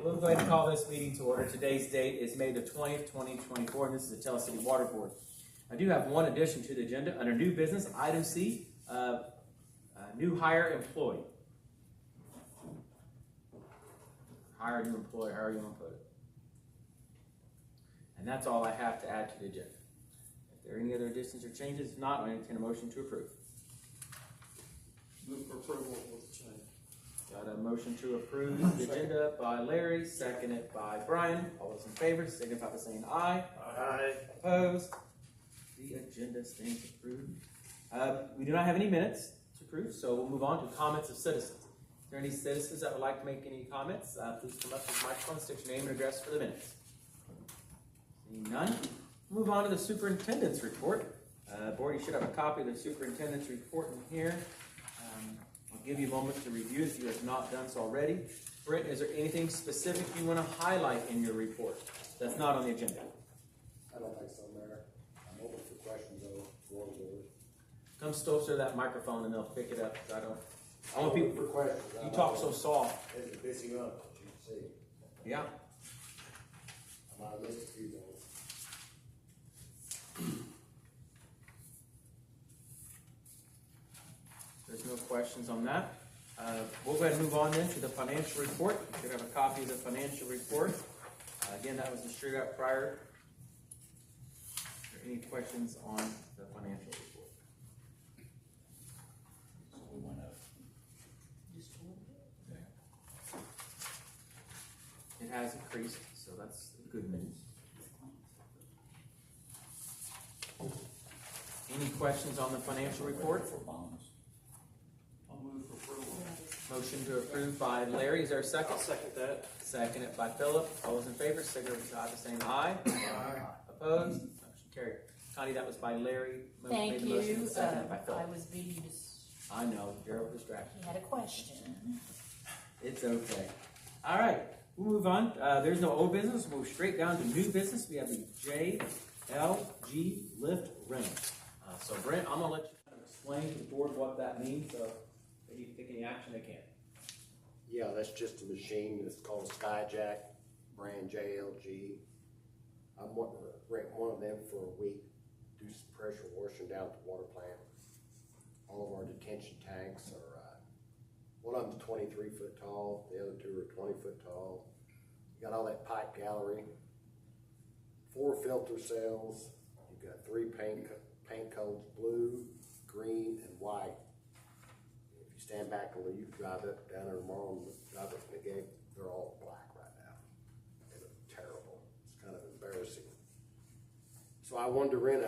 We'll go ahead and call this meeting to order. Today's date is May the 20th, 2024, and this is the Tell City Water Board. I do have one addition to the agenda. Under new business, item C, new hire employee. Hire new employee, however you want to put it. And that's all I have to add to the agenda. If there are any other additions or changes, if not, I entertain a motion to approve. Move for approval with the change. Got a motion to approve the agenda by Larry, seconded by Brian. All those in favor, signify by saying aye. Aye. Opposed? The agenda stands approved. We do not have any minutes to approve, so we'll move on to comments of citizens. If there are any citizens that would like to make any comments, please come up to the microphone, state your name and address for the minutes. Seeing none, we'll move on to the superintendent's report. Board, you should have a copy of the superintendent's report in here. I'll give you a moment to review if you have not done so already. Brent, is there anything specific you want to highlight in your report that's not on the agenda? I don't think so, Mayor. I'm open for questions though. Come closer to that microphone and they'll pick it up. I want people for questions. You talk so soft. It's a busy month, as you can see. Yeah. I might have missed a few things. There's no questions on that. We'll go ahead and move on then to the financial report. You should have a copy of the financial report. Again, that was distributed out prior. Are there any questions on the financial report? It has increased, so that's good news. Any questions on the financial report? I'll move for approval. Motion to approve by Larry. Is there a second? I'll second that. Seconded by Philip. All those in favor, signify by saying aye. Aye. Opposed? Motion carried. Connie, that was by Larry. Thank Made the motion, you. seconded by I Philip. was being I know, you're distracted. he had a question. It's okay. All right, we'll move on. There's no old business. We'll move straight down to new business. We have the JLG lift rental. So Brent, I'm gonna let you kind of explain to the board what that means. So if they need to take any action, they can. Yeah, that's just a machine. It's called a Skyjack, brand JLG. I'm wanting to rent one of them for a week, do some pressure washing down at the water plant. All of our detention tanks are, one of them's 23 foot tall, the other two are 20 foot tall. You got all that pipe gallery, 4 filter cells, you've got 3 paint codes, blue, green, and white. If you stand back and you drive up down there tomorrow and drive up the gate, they're all black right now. They look terrible. It's kind of embarrassing. So I wanted to rent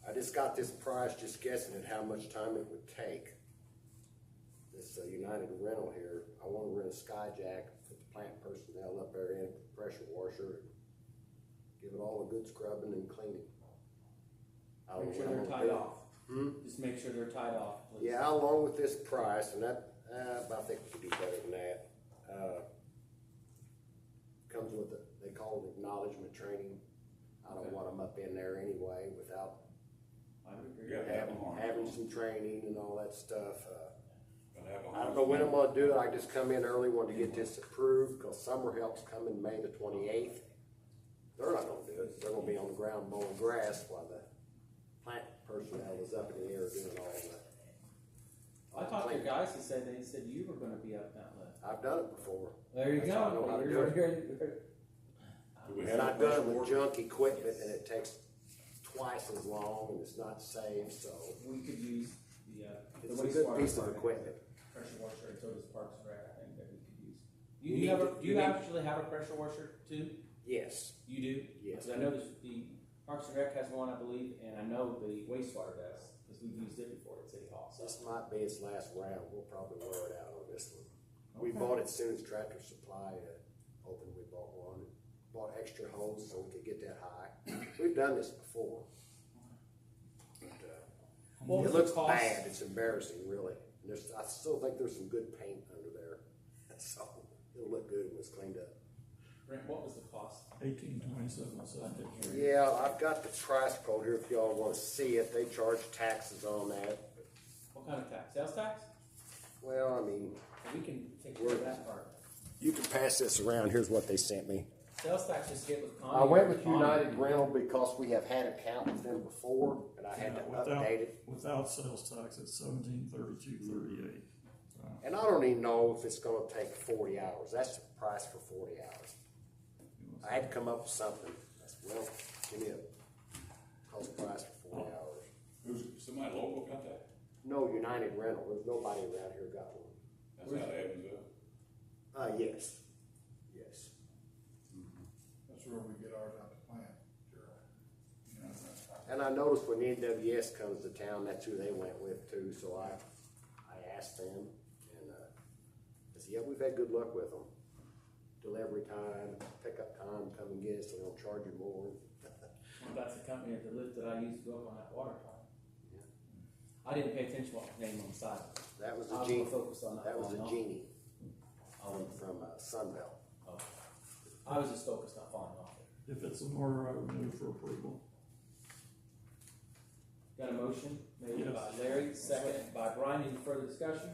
I just got this price, just guessing at how much time it would take. This United Rental here, I want to rent a Skyjack, put the plant personnel up there in, pressure washer, give it all a good scrubbing and cleaning. Make sure they're tied off. Just make sure they're tied off, please. Yeah, along with this price, and that, I think we could do better than that. Comes with they call it acknowledgement training. I don't want them up in there anyway without having some training and all that stuff. I don't know when I'm gonna do it. I just come in early, wanted to get this approved, because summer help's coming May the 28th. They're not gonna do it. They're gonna be on the ground mowing grass while the plant personnel is up in the air doing all that. I talked to your guys and they said you were gonna be up that lift. I've done it before. There you That's how I know go. how to You're do good. And I've done it with junk equipment, and it takes twice as long, and it's not safe, so. We could use the It's a good wastewater piece of department. equipment. Pressure washer, and so does Parks and Rec, I think that we could use. Do you actually have a pressure washer too? Yes. You do? Yes. Because I know the Parks and Rec has one, I believe, and I know the wastewater does, because we've used it before at City Hall. So. This might be its last round. We'll probably wear it out on this one. We bought it as soon as Tractor Supply opened. We bought one. Bought extra hose so we could get that high. We've done this before. But, What was it the looks cost? bad. It's embarrassing, really. I still think there's some good paint under there, so it'll look good when it's cleaned up. Brent, what was the cost? 1827, so I did hear. Yeah, I've got the price quote here if y'all want to see it. They charge taxes on that. What kind of tax? Sales tax? Well, I mean, We can take care of that part. you can pass this around. Here's what they sent me. Sales tax just get with Connie. I went with Connie. United Rental because we have had an account with them before, and I had to update it. Without sales tax, it's 1732.38. And I don't even know if it's gonna take 40 hours. That's the price for 40 hours. I had to come up with something. I said, well, give me a cost price for 40 hours. Who's, somebody local got that? No, United Rental. There's nobody around here got one. That's out of Evansville. Yes. Yes. That's where we get ours out the plant, sure. You know, And I noticed when NWS comes to town, that's who they went with too, so I asked them, and, I said, yeah, we've had good luck with them. Delivery time, pickup time, come and get us, so they don't charge you more. Well, that's the company at the lift that I used to go up on that water tower. Yeah. I didn't pay attention what the name on the side was. That was I a was genie, more focused on that was a falling off. genie Oh, from Sunbelt. oh. I was just focused on falling off it. If it's in order, I would move for approval. Got a motion made Yes. by Larry, second by Brian. Any further discussion?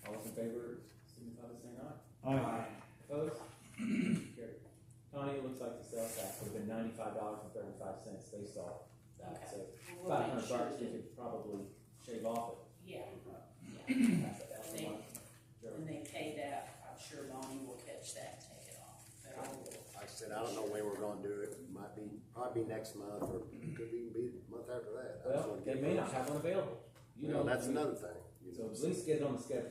All those in favor, signify by saying aye. Aye. Opposed? Carried. Connie, it looks like the sales tax would have been $95.35 based off that, so We'll about make $100 sure we that- could probably shave off it. Yeah, Pass that down to They- Mike. Sure. when they pay that, I'm sure Lonnie will catch that and take it off, but I will. Like I said, I don't know when we're gonna do it. Might be, probably be next month, or could even be the month after that. I just Well, wanna they get may not those. have one available. You know, That's we- another thing. you So know, at least get it on the schedule.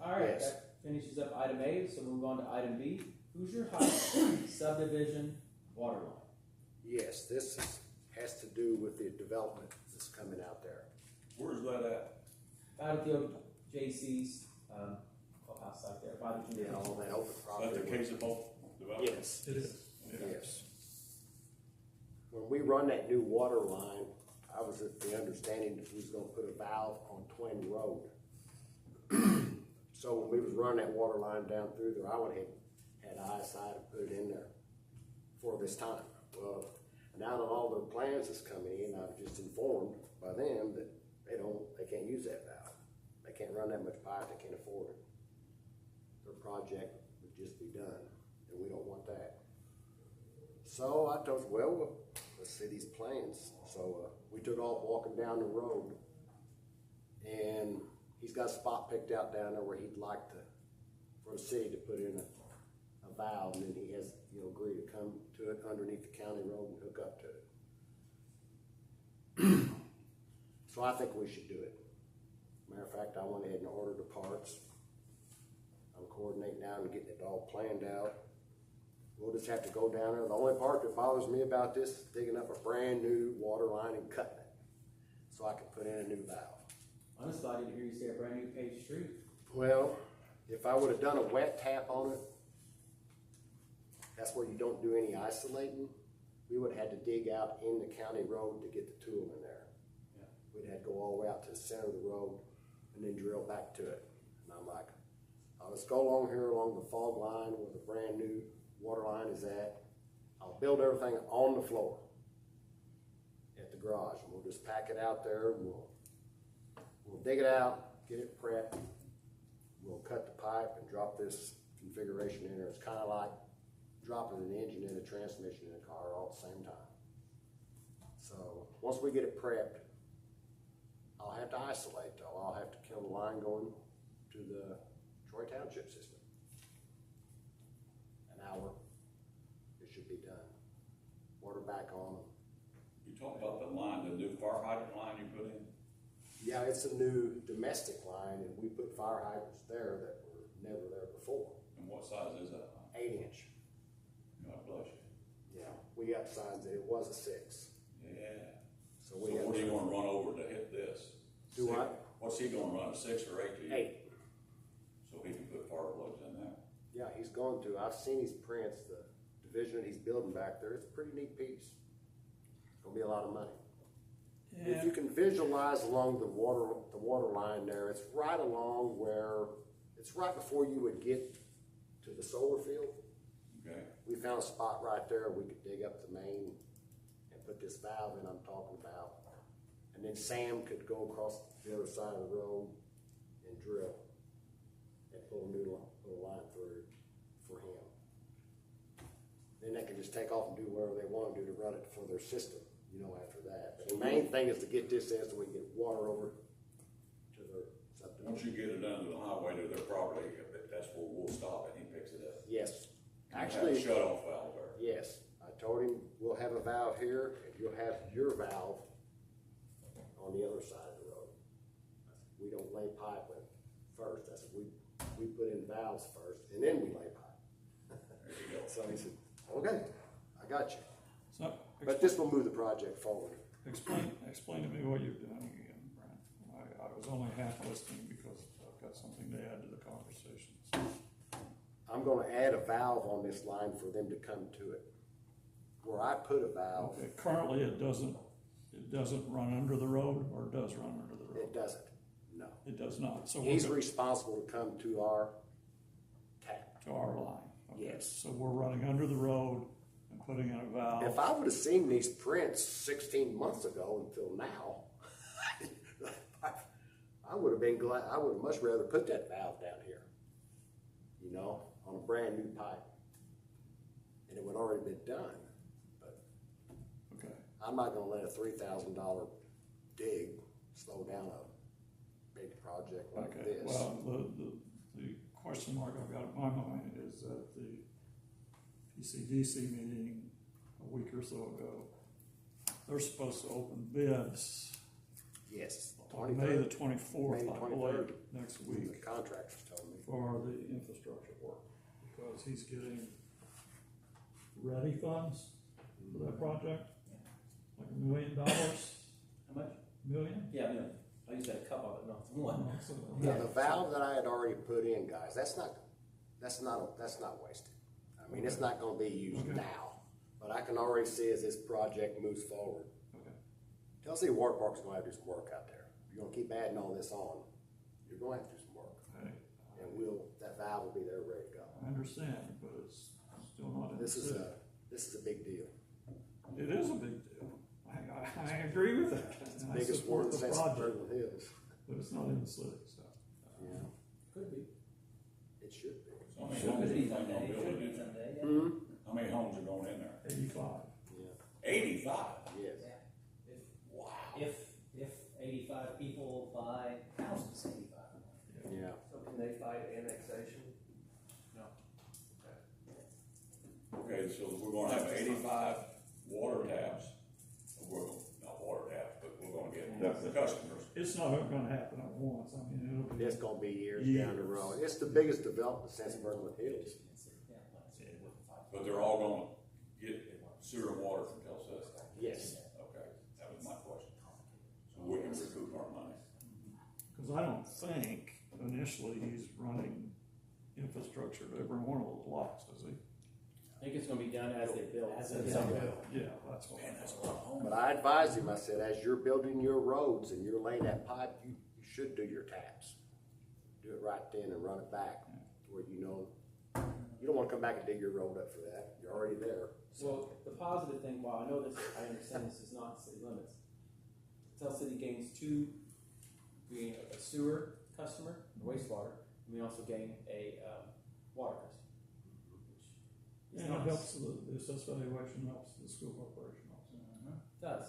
All right, Yes. that finishes up item A, so move on to item B. Hoosier Heights subdivision water line. Yes, this has to do with the development that's coming out there. Where's that at? Out at the old JC's, clubhouse site there, by the Yeah, community. all that open Is that property. the case of both developments? Yes, It is. yes. When we run that new water line, I was at the understanding that we was gonna put a valve on Twin Road. So when we was running that water line down through there, I went ahead and had eyesight and put it in there for this time. Well, now that all their plans is coming in, I've just informed by them that they can't use that valve. They can't run that much pipe, they can't afford it. Their project would just be done, and we don't want that. So I told them, well, let's see these plans. So we took off walking down the road, and he's got a spot picked out down there where he'd like for the city to put in a valve, and then he has, agreed to come to it underneath the county road and hook up to it. So I think we should do it. Matter of fact, I went ahead and ordered the parts. I'm coordinating now and getting it all planned out. We'll just have to go down there. The only part that bothers me about this is digging up a brand new water line and cutting it, so I can put in a new valve. Honestly, I didn't hear you say a brand new paved street. Well, if I would have done a wet tap on it, that's where you don't do any isolating. We would have had to dig out in the county road to get the tool in there. Yeah. We'd had to go all the way out to the center of the road and then drill back to it. And I'm like, let's go along here along the fog line where the brand new water line is at. I'll build everything on the floor at the garage, and we'll just pack it out there, and we'll dig it out, get it prepped. We'll cut the pipe and drop this configuration in there. It's kind of like dropping an engine and a transmission in a car all at the same time. So once we get it prepped, I'll have to isolate though. I'll have to kill the line going to the Troy Township system. An hour, it should be done. Water back on. You talked about the line, the new fire hydrant line you put in? Yeah, it's a new domestic line, and we put fire hydrants there that were never there before. And what size is that line? 8-inch. God bless you. Yeah, we upsized it. It was a 6. Yeah. So So we what are you have gonna run over to hit this? Do Six? what? What's he gonna run, a 6 or 8 to you? 8. So he can put fire plugs in there? Yeah, he's going to. I've seen his prints, the division that he's building back there. It's a pretty neat piece. It's gonna be a lot of money. If you can visualize along the water line there, it's right along where, it's right before you would get to the solar field. Okay. We found a spot right there. We could dig up the main and put this valve in I'm talking about. And then Sam could go across the other side of the road and drill. and pull a new line through for him. Then they can just take off and do whatever they wanna do to run it for their system, you know, after that. But the main thing is to get this in so we can get water over to their Once subdivision. you get it down to the highway to their property, that's where we'll stop and he picks it up. Yes, You have a actually, shut off valve there. yes, I told him, we'll have a valve here, and you'll have your valve on the other side of the road. We don't lay pipe in first, I said, we put in valves first, and then we lay pipe. There you go. So he said, okay, I got you. So, But this will move the project forward. explain to me what you're doing again, Brian. I was only half listening because I've got something to add to the conversation. I'm gonna add a valve on this line for them to come to it. Where I put a valve, Okay, currently it doesn't run under the road, or it does run under the road? it doesn't, no. It does not, so He's we're responsible to come to our tap. to our line. Okay, Yes. so we're running under the road and putting in a valve. If I would've seen these prints 16 months ago until now, I would've been glad, I would've much rather put that valve down here, you know, on a brand new pipe. And it would already been done, but Okay, I'm not gonna let a $3,000 dig slow down a big project like okay, this. well, the question mark I've got in my mind is that the PCDC meeting a week or so ago, they're supposed to open bids Yes. on May the 23rd. twenty-fourth, May I 23rd. believe, next The week, contractors told me. for the infrastructure work, because he's getting ready funds for that project, like $1 million, How much? million? Yeah, no, I used that cup of it, not one. So, Yeah, the valve that I had already put in, guys, that's not wasted. I mean, it's not gonna be used Okay. now, but I can already see as this project moves forward. Okay. Tennessee Water Park's gonna have to do some work out there. You're gonna keep adding all this on, you're gonna have to do some work. Hey, And that valve will be there ready to go. I understand, but it's still not in the This is city. a big deal. It is a big deal. I agree with that. It's the And I biggest support one the since project, Berlin Hills. but it's not in the city, so. Yeah, Could be. it should be. So how many Should homes be do you think someday, gonna should build be in there? someday, yeah. Hmm? How many homes are going in there? 85. Yeah, 85? yes. Wow. If 85 people buy houses, 85. Yeah. So can they fight annexation? No. Okay, so we're gonna have 85 water taps. Well, not water taps, but we're gonna get customers. It's not gonna happen at once, I mean, it'll be. It's gonna be years down the Years. road. It's the biggest development since Berlin Hills. But they're all gonna get sewer and water from Telstra. Yes. Okay, that was my question. So we can recoup our money. Because I don't think initially he's running infrastructure to every one of those lots, does he? I think it's gonna be done as they build. As they Some build. will. Yeah, that's what. Man, that's a lot of homes. But I advised him, I said, as you're building your roads and you're laying that pipe, you should do your taps. Do it right then and run it back to where you know, you don't wanna come back and dig your road up for that. You're already there. Well, the positive thing, while I know this, I understand this is not city limits, Tell City gains two, being a sewer customer, wastewater, and we also gain a, water customer. Which is And it nice. helps, the assessed valuation helps the school corporation also. It does,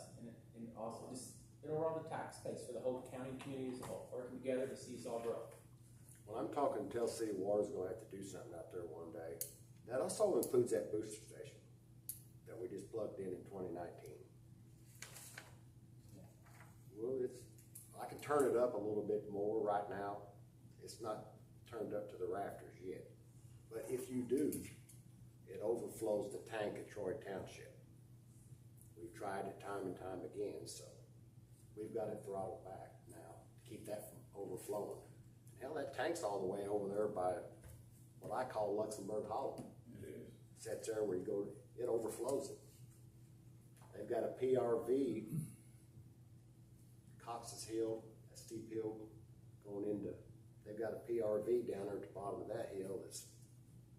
and also just, it'll run the tax base for the whole county community as a whole, working together to see us all grow. Well, I'm talking Tell City Water's gonna have to do something out there one day. That also includes that booster station that we just plugged in 2019. Well, I can turn it up a little bit more right now. It's not turned up to the rafters yet. But if you do, it overflows the tank at Troy Township. We've tried it time and time again, so we've got it throttled back now to keep that from overflowing. Hell, that tank's all the way over there by what I call Luxembourg Hollow. It is. Sits there where you go, it overflows it. They've got a PRV, Cox's Hill, a steep hill going into, they've got a PRV down there at the bottom of that hill that's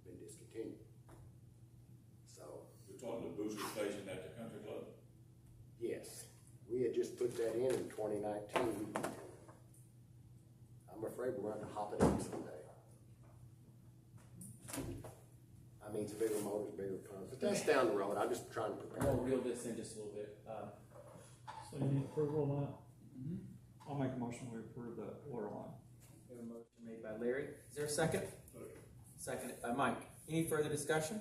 been discontinued. So, We're talking the booster station at the country club. yes, we had just put that in 2019. I'm afraid we're going to hop it in someday. means bigger motors, bigger pumps, but that's down the road, I'm just trying to I'm prepare. gonna reel this in just a little bit. So you need approval on that? I'll make a motion, we approve that water line. We have a motion made by Larry. Is there a second? Seconded by Mike. Any further discussion?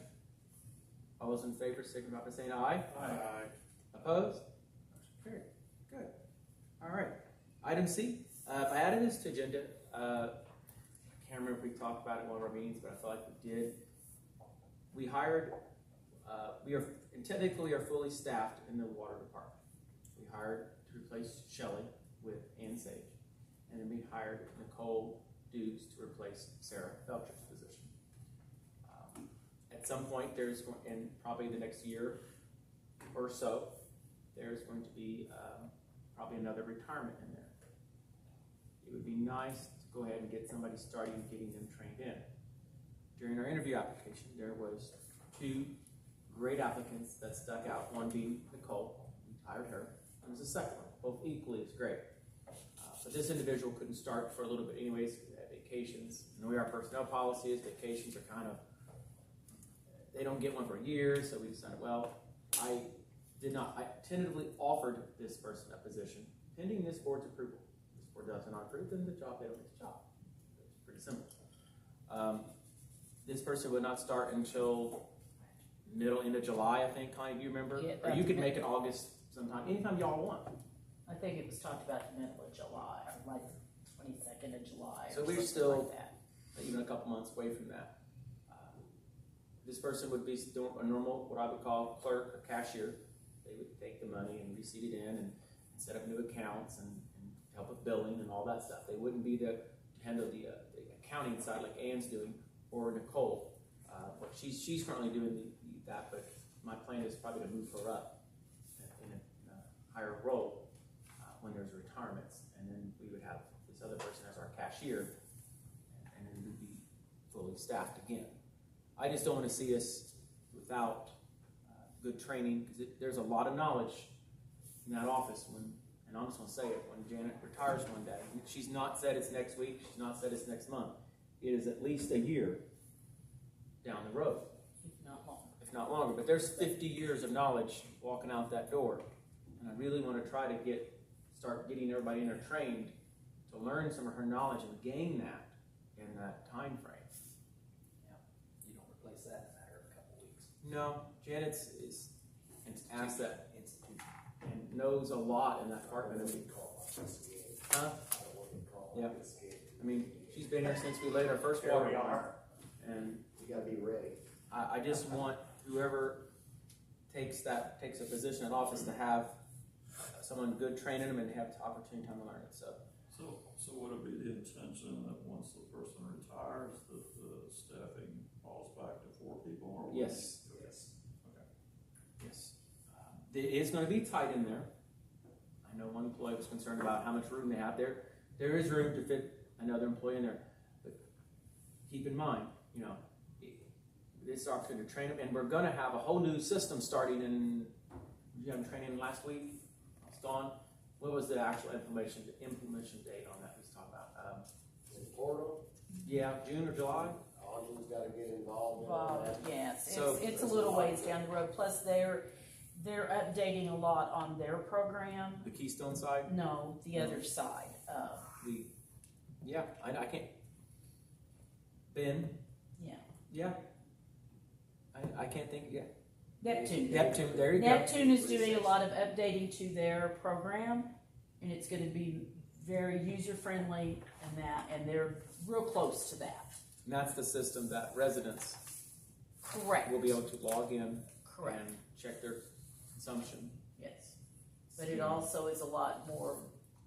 All those in favor, signify by saying aye. Aye. Opposed? Carried. Good. All right. Item C. I added this to agenda. I can't remember if we talked about it in one of our meetings, but I feel like we did. We hired, and technically we are fully staffed in the water department. We hired to replace Shelley with Ann Sage. And then we hired Nicole Dukes to replace Sarah Belcher's position. At some point, in probably the next year or so, there's going to be probably another retirement in there. It would be nice to go ahead and get somebody started getting them trained in. During our interview application, there was 2 great applicants that stuck out, one being Nicole, we hired her, and there was a second one, both equally as great. But this individual couldn't start for a little bit anyways, vacations. And the way our personnel policy is, vacations are kind of, they don't get one for a year, so we decided, well, I tentatively offered this person a position pending this board's approval. If this board does not approve, then the job, they don't get the job. It's pretty simple. This person would not start until end of July, I think, Connie, do you remember? Yeah, Or you could make it August sometime, anytime y'all want. I think it was talked about the middle of July, or like 22nd of July, So or we're something still- like that. Even a couple months away from that. This person would be doing a normal, what I would call clerk or cashier. They would take the money and receipt it in and set up new accounts and help with billing and all that stuff. They wouldn't be to handle the accounting side like Ann's doing or Nicole. But she's currently doing that, but my plan is probably to move her up in a higher role when there's retirements. And then we would have this other person as our cashier, and then we'd be fully staffed again. I just don't want to see us without good training, because there's a lot of knowledge in that office and I'm just going to say it, when Janet retires one day, she's not said it's next week, she's not said it's next month. It is at least a year down the road, If not longer. if not longer. But there's 50 years of knowledge walking out that door. And I really want to try to start getting everybody in there trained to learn some of her knowledge and gain that in that time frame. You don't replace that in a matter of a couple weeks. No, Janet's is an asset and knows a lot in that department. Huh? Yeah. I mean, she's been here since we laid our first Here water we line. are. And You gotta be ready. I just want whoever takes a position in office to have someone good training them and have the opportunity time to learn it. So So would it be the intention that once the person retires, that the staffing falls back to 4 people? Or would yes, it- Yes. yes, it is going to be tight in there. I know one employee was concerned about how much room they have there. There is room to fit another employee in there, but keep in mind, this is our opportunity to train them, and we're going to have a whole new system starting in. You had training last week. It's gone. What was the actual implementation date on that? Let's talk about. In Portal, Yeah, June or July. Audrey's gotta get involved in all that. Yes, So- it's a little ways down the road, plus they're updating a lot on their program. The Keystone side. No, the other side, I can't. Ben. yeah. Yeah. I can't think. Yeah. Neptune. Neptune. There you go. Neptune is doing a lot of updating to their program, and it's gonna be very user-friendly and they're real close to that. And that's the system that residents Correct. will be able to log in Correct, and check their consumption. yes. But it also is a lot more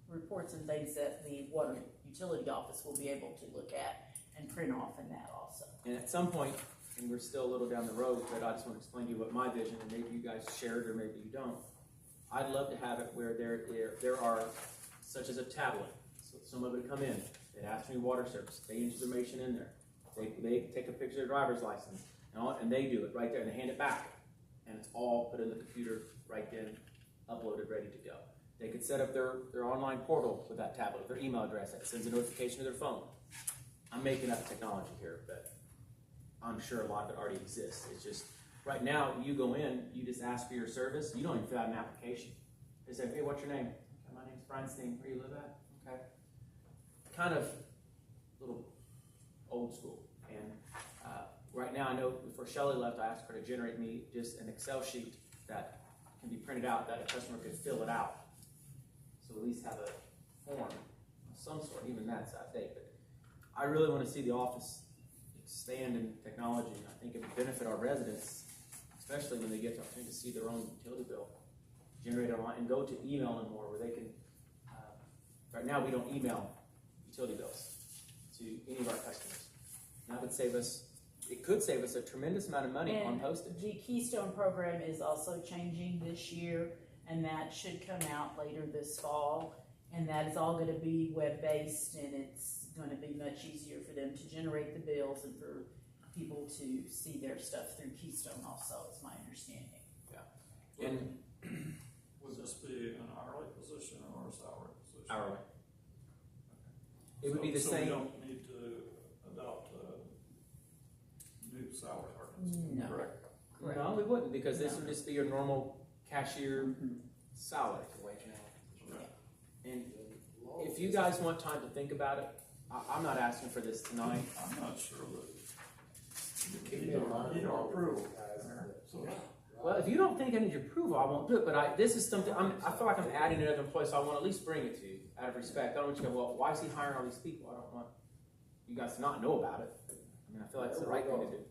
reports and things that the water utility office will be able to look at and print off in that also. And at some point, and we're still a little down the road, but I just want to explain to you what my vision, and maybe you guys share it or maybe you don't. I'd love to have it where there are, such as a tablet. So someone would come in, they'd ask me water service, they enter information in there. They take a picture of their driver's license, and they do it right there, and they hand it back. And it's all put in the computer right then, uploaded, ready to go. They could set up their online portal with that tablet, with their email address, that sends a notification to their phone. I'm making up technology here, but I'm sure a lot of it already exists. It's just, right now, you go in, you just ask for your service, you don't even fill out an application. They say, hey, what's your name? Okay, my name's Brian Steen, where you live at? Okay. Kind of a little old school. And right now, I know before Shelley left, I asked her to generate me just an Excel sheet that can be printed out that a customer could fill it out. So at least have a form of some sort, even that's out of date. But I really want to see the office expand in technology, and I think it would benefit our residents, especially when they get the opportunity to see their own utility bill generated online and go to emailing more, where they can, right now we don't email utility bills to any of our customers. And that would save us, it could save us a tremendous amount of money on And postage. the Keystone program is also changing this year, and that should come out later this fall. And that is all gonna be web-based, and it's gonna be much easier for them to generate the bills and for people to see their stuff through Keystone also, is my understanding. And Would this be an hourly position or a salary position? hourly. It would be the So same. we don't need to adopt new salary ordinance, No. correct? Correct. No, we wouldn't, because this No. would just be your normal cashier salary. And if you guys want time to think about it, I'm not asking for this tonight. I'm not sure that Keep you in mind. need our approval. guys, So, Well, if you don't think I need your approval, I won't do it, but this is something, I feel like I'm adding another employee, so I want to at least bring it to you, out of respect. I don't want you to go, well, why is he hiring all these people? I don't want you guys to not know about it. I mean, I feel like it's the right thing to do.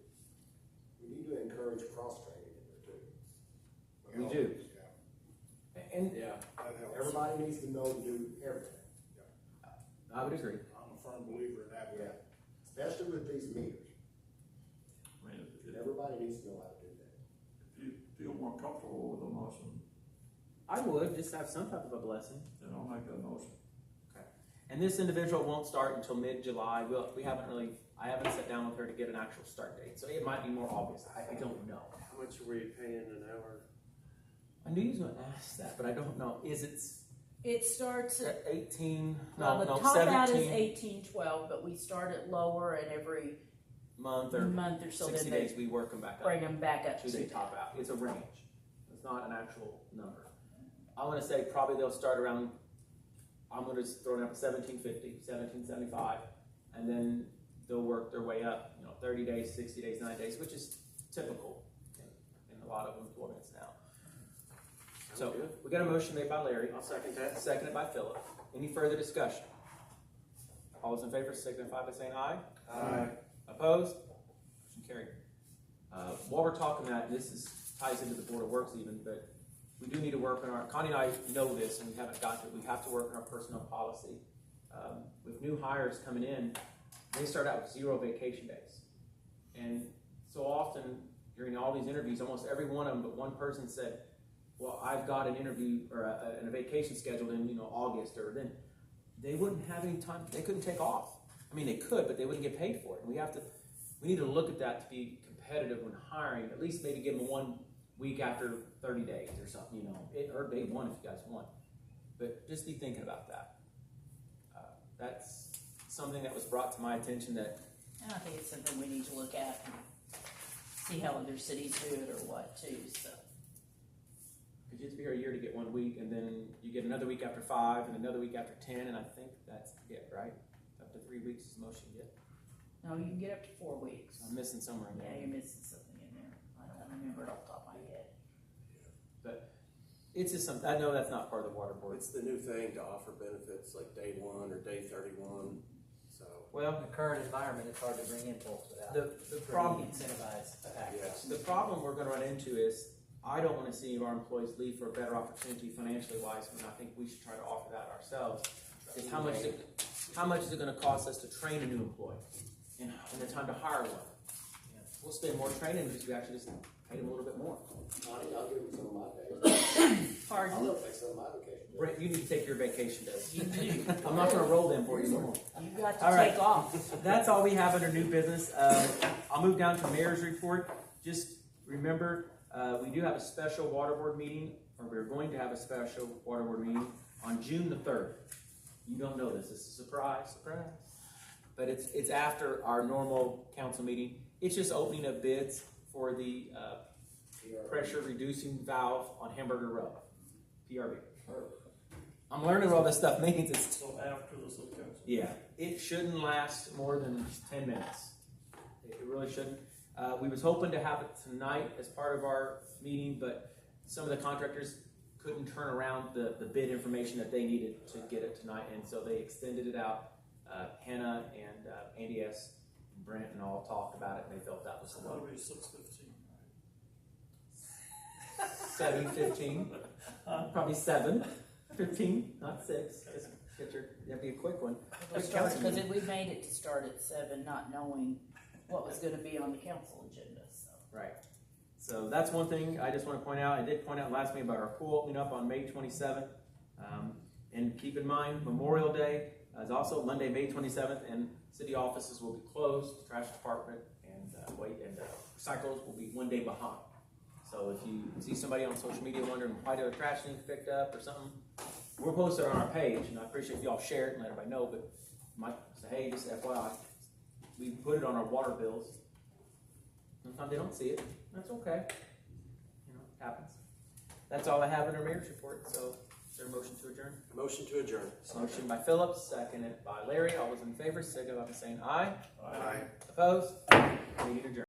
We need to encourage cross-training in there too. We do. Yeah, And that helps. Everybody needs to know to do everything. I would agree. I'm a firm believer in that. Yeah. Especially with these meters. I mean, if Everybody needs to know how to do that. you feel more comfortable with the motion, I would just have some type of a blessing. then I'll make that motion. And this individual won't start until mid-July. I haven't sat down with her to get an actual start date, so it might be more August. I don't know. How much were you paying an hour? I knew you was going to ask that, but I don't know. Is It starts it at, 18? well, the No, top out is 17 1812, but we start it lower, and every month or month or so 60 then days they we work them back up. bring them back up To to they that. top out. It's a range. It's not an actual number. I want to say probably they'll start around, I'm going to just throw it up to 1750, 1775, and then they'll work their way up, 30 days, 60 days, 90 days, which is typical in a lot of employments now. So we got a motion made by Larry. I'll second that. Seconded by Philip. Any further discussion? All those in favor signify by saying aye. Aye. Opposed? Motion carried. While we're talking that, ties into the Board of Works even, but we do need to work on Connie and I know this, and we haven't got to it. We have to work on our personnel policy. With new hires coming in, they start out with 0 vacation days. And so often during all these interviews, almost every one of them, but one person said, well, I've got an interview or a vacation scheduled in, August, or then they wouldn't have any time. They couldn't take off. I mean, they could, but they wouldn't get paid for it. And we need to look at that to be competitive when hiring. At least maybe give them 1 week after 30 days or something, or day 1 if you guys want. But just be thinking about that. That's something that was brought to my attention that And I think it's something we need to look at and see how other cities do it or what too, so. because you have to be here a year to get 1 week, and then you get another week after 5, and another week after 10, and I think that's it, right? Up to 3 weeks is the most you get. No, you can get up to 4 weeks. I'm missing somewhere in Yeah, there. you're missing something in there. I don't remember it off the top of my head. But it's just something, I know that's not part of the water board. It's the new thing to offer benefits like day 1 or day 31, so. Well, In the current environment, it's hard to bring in folks without the pretty problem, incentivized package. Yes. the problem we're gonna run into is, I don't wanna see our employees leave for a better opportunity financially wise, when I think we should try to offer that ourselves. Is how much is it gonna cost us to train a new employee, and the time to hire one? We'll spend more training because we actually just pay them a little bit more. Connie, I'll give them some of my days. Pardon? I'll take some of my vacation days. Brent, you need to take your vacation days. You do. I'm not gonna roll them for you anymore. You've got All to right. take off. That's all we have under new business. I'll move down to mayor's report. Just remember, we do have a special water board meeting, or we're going to have a special water board meeting on June the 3rd. You don't know this. It's a surprise. but it's after our normal council meeting. It's just opening of bids for the pressure reducing valve on Hamburger Road, PRV. I'm learning what all this stuff means. It's, So after the city council. yeah, it shouldn't last more than 10 minutes. It really shouldn't. We was hoping to have it tonight as part of our meeting, but some of the contractors couldn't turn around the bid information that they needed to get it tonight, and so they extended it out. Hannah and Andy S. and Brent and all talked about it, and they felt that was So the that'll one. be 6:15, 7:15, probably 7:15, not 6. Just get your, that'd be a quick one. Quick council Because meeting. we made it to start at 7, not knowing what was gonna be on the council agenda, so. Right. So that's one thing I just want to point out. I did point out last meeting about our pool opening up on May 27th. And keep in mind, Memorial Day is also Monday, May 27th, and city offices will be closed, trash department and recycles will be one day behind. So if you see somebody on social media wondering why their trash didn't get picked up or something, we're posted on our page, and I appreciate if y'all share it and let everybody know, but you might say, hey, just FYI, we put it on our water bills. Sometimes they don't see it. That's okay. You know, it happens. That's all I have in our mayor's report. So, is there a motion to adjourn? Motion to adjourn. Motion by Phillips, seconded by Larry. All those in favor, signify by saying aye. Aye. Opposed? Meeting adjourned.